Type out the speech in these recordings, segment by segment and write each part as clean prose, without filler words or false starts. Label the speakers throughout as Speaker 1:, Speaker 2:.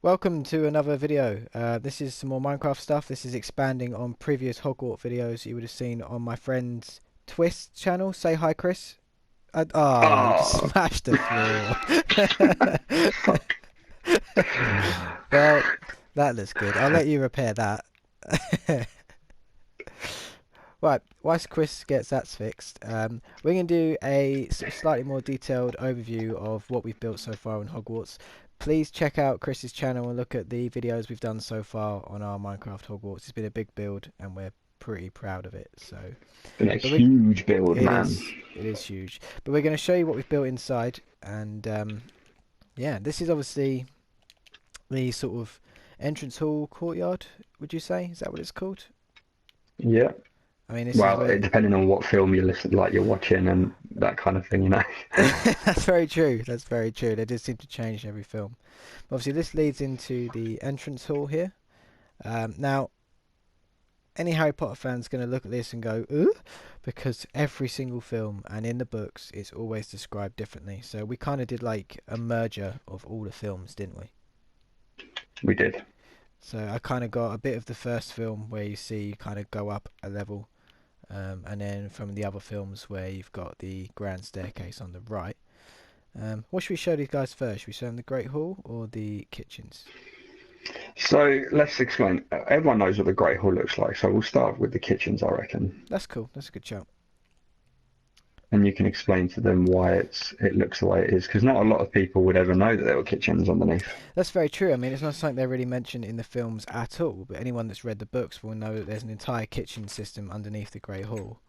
Speaker 1: Welcome to another video. This is some more Minecraft stuff. This is expanding on previous Hogwarts videos you would have seen on my friend's Twiiist channel. Say hi, Chris. You just
Speaker 2: Oh,
Speaker 1: smashed the floor.
Speaker 2: fuck.
Speaker 1: Well, that looks good. I'll let you repair that. Right, whilst Chris gets that fixed, we're going to do a sort of slightly more detailed overview of what we've built so far in Hogwarts. Please check out Chris's channel and look at the videos we've done so far on our Minecraft Hogwarts. It's been a big build and we're pretty proud of it. So,
Speaker 2: Been a
Speaker 1: but we,
Speaker 2: huge build,
Speaker 1: it
Speaker 2: man.
Speaker 1: is it is huge. But we're going to show you what we've built inside, and yeah, this is obviously the sort of entrance hall courtyard. Would you say is that what it's called?
Speaker 2: Yeah.
Speaker 1: I mean, this is
Speaker 2: Well,
Speaker 1: where
Speaker 2: depending on what film you listen, like you're watching and that kind of thing.
Speaker 1: that's very true. That's very true. They did seem to change every film. Obviously, this leads into the entrance hall here. Now, any Harry Potter fan's going to look at this and go, "Ooh," because every single film and in the books, it's always described differently. So we kind of did like a merger of all the films, didn't we?
Speaker 2: We did.
Speaker 1: So I kind of got a bit of the first film where you see you kind of go up a level, and then from the other films where you've got the grand staircase on the right. What should we show these guys first? Should we show them the Great Hall or the kitchens?
Speaker 2: So let's explain. Everyone knows what the Great Hall looks like, so we'll start with the kitchens, I reckon,
Speaker 1: That's cool. That's a good shout.
Speaker 2: and you can explain to them why it looks the way it is, because not a lot of people would ever know that there were kitchens underneath.
Speaker 1: That's very true. I mean, it's not something they really mention in the films at all, but anyone that's read the books will know that there's an entire kitchen system underneath the Great Hall,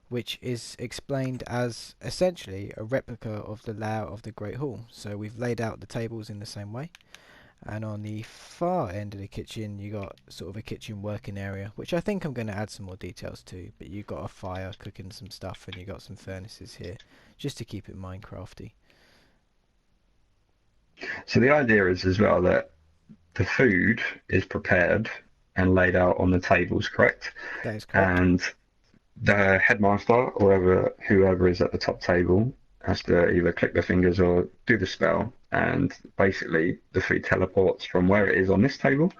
Speaker 1: which is explained as essentially a replica of the layout of the Great Hall. So we've laid out the tables in the same way. And on the far end of the kitchen, you got sort of a kitchen working area, which I think I'm going to add some more details to. But you got a fire cooking some stuff, and you got some furnaces here, just to keep it Minecrafty.
Speaker 2: So the idea is as well that the food is prepared and laid out on the tables, correct?
Speaker 1: That is correct.
Speaker 2: And the headmaster or whoever is at the top table has to either click their fingers or do the spell, and basically the food teleports from where it is on this table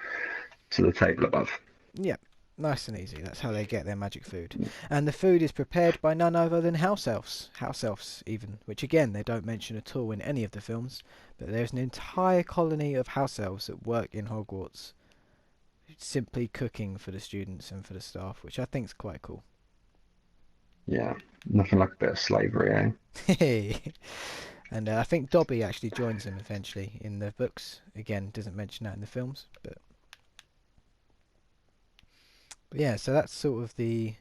Speaker 2: to the table above.
Speaker 1: Yeah, nice and easy. That's how they get their magic food. And the food is prepared by none other than house elves. House elves, even, which again they don't mention at all in any of the films. But there's an entire colony of house elves that work in Hogwarts, simply cooking for the students and for the staff, which I think is quite cool.
Speaker 2: Yeah, nothing like a bit of slavery,
Speaker 1: And I think Dobby actually joins them eventually in the books. Again, doesn't mention that in the films, but yeah, so that's sort of the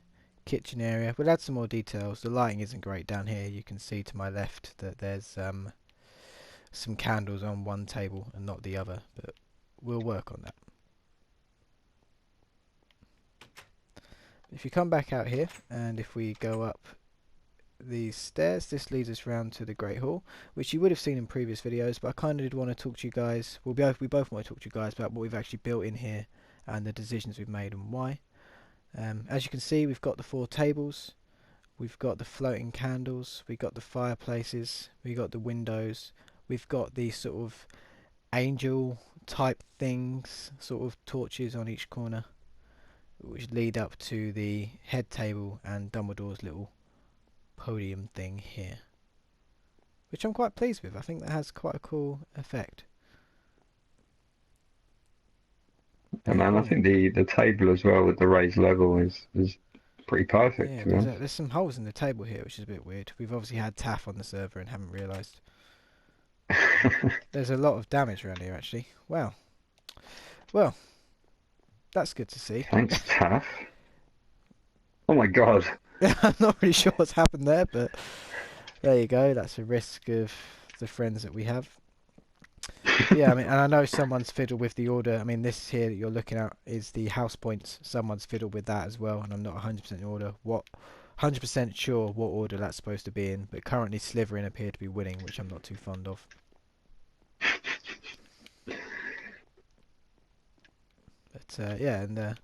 Speaker 1: kitchen area. We'll add some more details. The lighting isn't great down here. You can see to my left that there's some candles on one table and not the other, but we'll work on that. If you come back out here, and if we go up these stairs, this leads us round to the Great Hall, which you would have seen in previous videos, but I kind of did want to talk to you guys, well, we both want to talk to you guys about what we've actually built in here and the decisions we've made and why. As you can see, we've got the 4 tables, we've got the floating candles, we've got the fireplaces, we've got the windows, we've got these sort of angel type things, sort of torches on each corner, which lead up to the head table and Dumbledore's little podium thing here, which I'm quite pleased with. I think that has quite a cool effect.
Speaker 2: and man, I
Speaker 1: Oh,
Speaker 2: think the table as well with the raised level is pretty perfect,
Speaker 1: yeah,
Speaker 2: to be honest.
Speaker 1: there's some holes in the table here, which is a bit weird. We've obviously had Taff on the server and haven't realised. There's a lot of damage around here, actually. Wow. Well, that's good to see.
Speaker 2: Thanks, Taff. Oh my God.
Speaker 1: I'm not really sure what's happened there, but there you go. That's a risk of the friends that we have. Yeah, I mean, and I know someone's fiddled with the order. I mean, this here that you're looking at is the house points. Someone's fiddled with that as well, and I'm not 100% order. 100% sure what order that's supposed to be in, but currently Slytherin appear to be winning, which I'm not too fond of. But yeah, and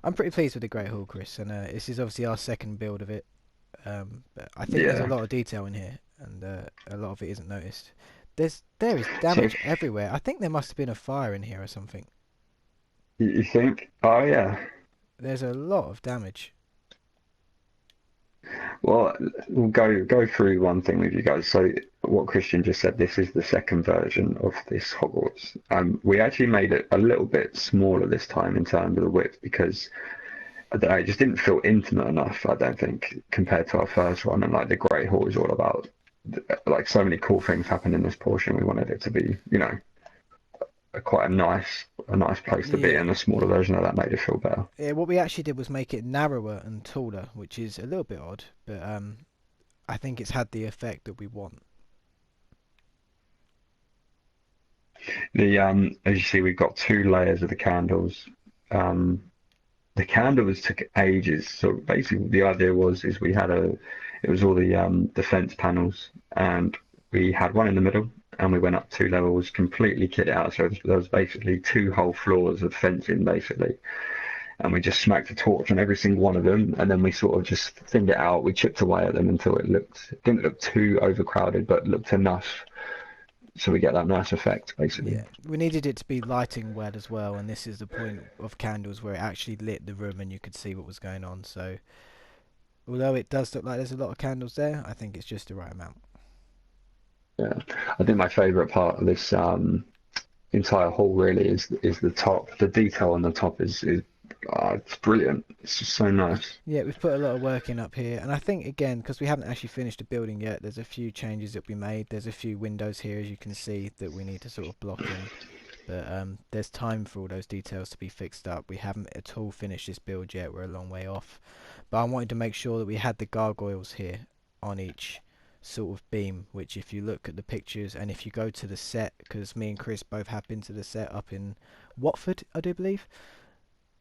Speaker 1: I'm pretty pleased with the Great Hall, Chris, and this is obviously our second build of it. But I think there's a
Speaker 2: Yeah.
Speaker 1: lot of detail in here, and a lot of it isn't noticed. There is
Speaker 2: So
Speaker 1: damage everywhere. I think there must have been a fire in here or something.
Speaker 2: you think? Oh yeah.
Speaker 1: There's a lot of damage.
Speaker 2: Well, we'll go through one thing with you guys. So what Christian just said, this is the second version of this Hogwarts. We actually made it a little bit smaller this time in terms of the width because I don't know, it just didn't feel intimate enough, I don't think, compared to our first one. And like the Great Hall is all about like so many cool things happen in this portion. We wanted it to be, quite a nice place to be,
Speaker 1: Yeah.
Speaker 2: and a smaller version of that made it feel better.
Speaker 1: Yeah, what we actually did was make it narrower and taller, which is a little bit odd, but I think it's had the effect that we want.
Speaker 2: The as you see, we've got two layers of the candles. Um, the candles took ages. So basically, the idea is we had it was all the fence panels, and we had one in the middle, and we went up two levels, completely kitted out. So there was basically two whole floors of fencing, basically, and we just smacked a torch on every single one of them, and then we sort of just thinned it out. We chipped away at them until it didn't look too overcrowded, but looked enough so we get that nice effect, basically.
Speaker 1: Yeah, we needed it to be lighting well as well, and this is the point of candles where it actually lit the room and you could see what was going on. So, although it does look like there's a lot of candles there, I think it's just the right amount.
Speaker 2: Yeah, I think my favourite part of this entire hall really is the top. The detail on the top is it's brilliant. It's just so nice.
Speaker 1: Yeah, we've put a lot of work in up here, and I think again, because we haven't actually finished the building yet, there's a few changes that we made. There's a few windows here, as you can see, that we need to sort of block in. But there's time for all those details to be fixed up. We haven't at all finished this build yet. We're a long way off. But I wanted to make sure that we had the gargoyles here on each sort of beam, which if you look at the pictures and if you go to the set, because me and Chris both have been to the set up in Watford, I do believe.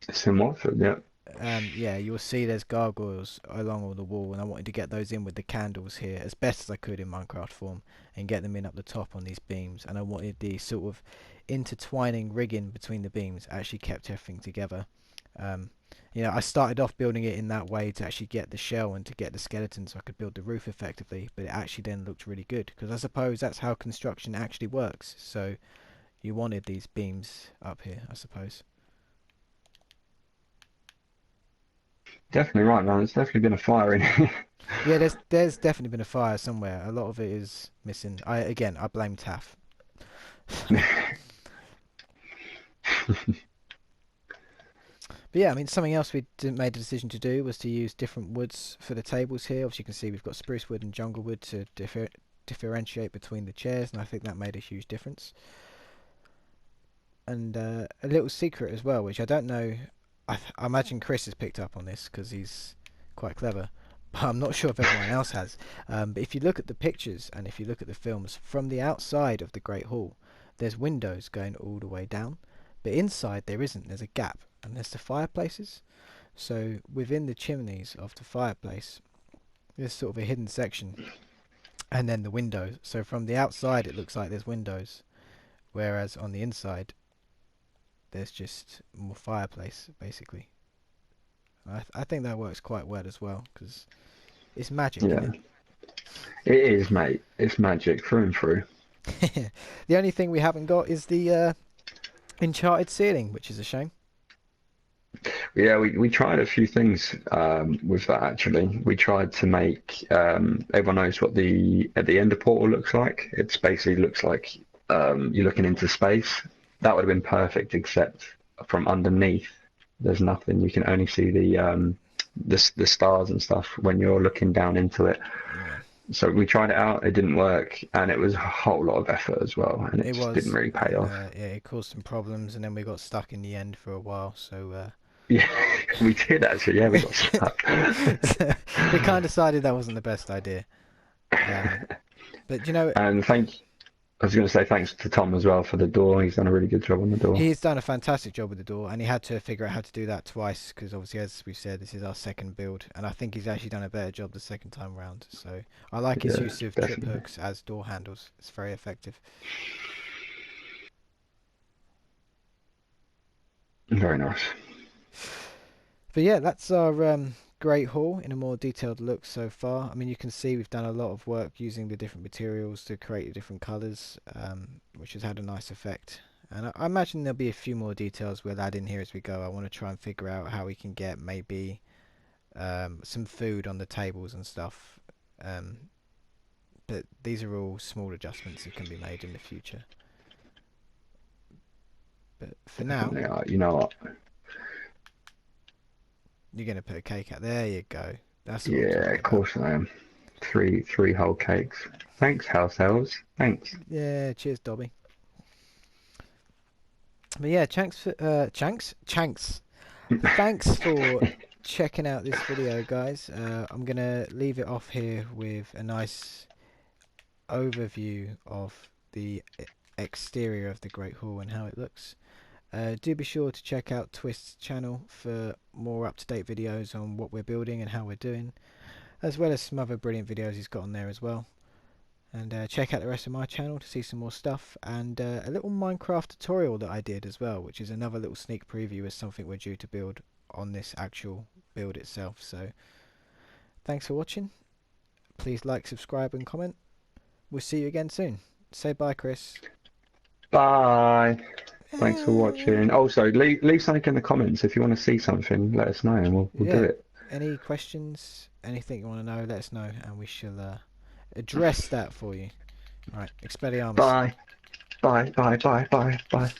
Speaker 2: It's in Watford, yeah.
Speaker 1: Yeah, you'll see there's gargoyles along all the wall, and I wanted to get those in with the candles here as best as I could in Minecraft form and get them in up the top on these beams. And I wanted the sort of intertwining rigging between the beams actually kept everything together. Um, I started off building it in that way to actually get the shell and to get the skeleton so I could build the roof effectively, but it actually then looked really good because I suppose that's how construction actually works. So you wanted these beams up here, I suppose.
Speaker 2: Definitely right, man. There's definitely been a fire in here.
Speaker 1: Yeah, there's definitely been a fire somewhere. A lot of it is missing. I blame Taff. But yeah, I mean something else we made a decision to do was to use different woods for the tables here. Obviously, you can see we've got spruce wood and jungle wood to differentiate between the chairs, and I think that made a huge difference. And a little secret as well, which I don't know. I imagine Chris has picked up on this because he's quite clever, but I'm not sure if everyone else has. But if you look at the pictures and if you look at the films, from the outside of the Great Hall, there's windows going all the way down, but inside there isn't. There's a gap, and there's the fireplaces. So within the chimneys of the fireplace, there's sort of a hidden section, and then the windows. So from the outside, it looks like there's windows, whereas on the inside, there's just more fireplace, basically. I think that works quite well as well because it's magic,
Speaker 2: Yeah,
Speaker 1: isn't
Speaker 2: it is, mate. It's magic through and through.
Speaker 1: it? The only thing we haven't got is the enchanted ceiling, which is a shame.
Speaker 2: Yeah, we tried a few things with that actually. We tried to make everyone knows what the Ender portal looks like. It's basically looks like you're looking into space. That would have been perfect, except from underneath, there's nothing. You can only see the stars and stuff when you're looking down into it.
Speaker 1: Yeah,
Speaker 2: So we tried it out. It didn't work, and it was a whole lot of effort as well, and it
Speaker 1: it
Speaker 2: just didn't
Speaker 1: was,
Speaker 2: really pay
Speaker 1: and
Speaker 2: off.
Speaker 1: yeah, it caused some problems, and then we got stuck in the end for a while. So
Speaker 2: Yeah, we did actually. Yeah, we got stuck.
Speaker 1: we kind of decided that wasn't the best idea. Um, but
Speaker 2: And I was going to say thanks to Tom as well for the door. He's done a really good job on the door.
Speaker 1: he's done a fantastic job with the door, and he had to figure out how to do that twice because obviously, as we said, this is our second build, and I think he's actually done a better job the second time round. So I like his
Speaker 2: Yeah,
Speaker 1: use of trip
Speaker 2: definitely.
Speaker 1: hooks as door handles. It's very effective.
Speaker 2: Very nice.
Speaker 1: But yeah, that's our Great Hall in a more detailed look so far. I mean, you can see we've done a lot of work using the different materials to create the different colours, which has had a nice effect. And I imagine there'll be a few more details we'll add in here as we go. I want to try and figure out how we can get maybe some food on the tables and stuff. But these are all small adjustments that can be made in the future. But for now,
Speaker 2: You know what?
Speaker 1: you're going to put a cake out. There you go. That's what I'm
Speaker 2: Yeah,
Speaker 1: talking
Speaker 2: of
Speaker 1: about.
Speaker 2: course I am. Three whole cakes. Thanks, house elves. Thanks.
Speaker 1: Yeah, cheers, Dobby. But yeah, Chanks for Chanks. Thanks for checking out this video, guys. I'm gonna leave it off here with a nice overview of the exterior of the Great Hall and how it looks. Do be sure to check out Twiist's channel for more up-to-date videos on what we're building and how we're doing, as well as some other brilliant videos he's got on there as well. And check out the rest of my channel to see some more stuff, and a little Minecraft tutorial that I did as well, which is another little sneak preview of something we're due to build on this actual build itself. So thanks for watching. Please like, subscribe and comment. We'll see you again soon. Say bye, Chris.
Speaker 2: Bye. Thanks for watching. Also, leave something in the comments if you want to see something. Let us know, and we'll do
Speaker 1: Yeah,
Speaker 2: it.
Speaker 1: any questions, anything you want to know, let us know, and we shall address that for you. Right, Expelliarmus.
Speaker 2: Bye. Bye. Bye. Bye. Bye. Bye.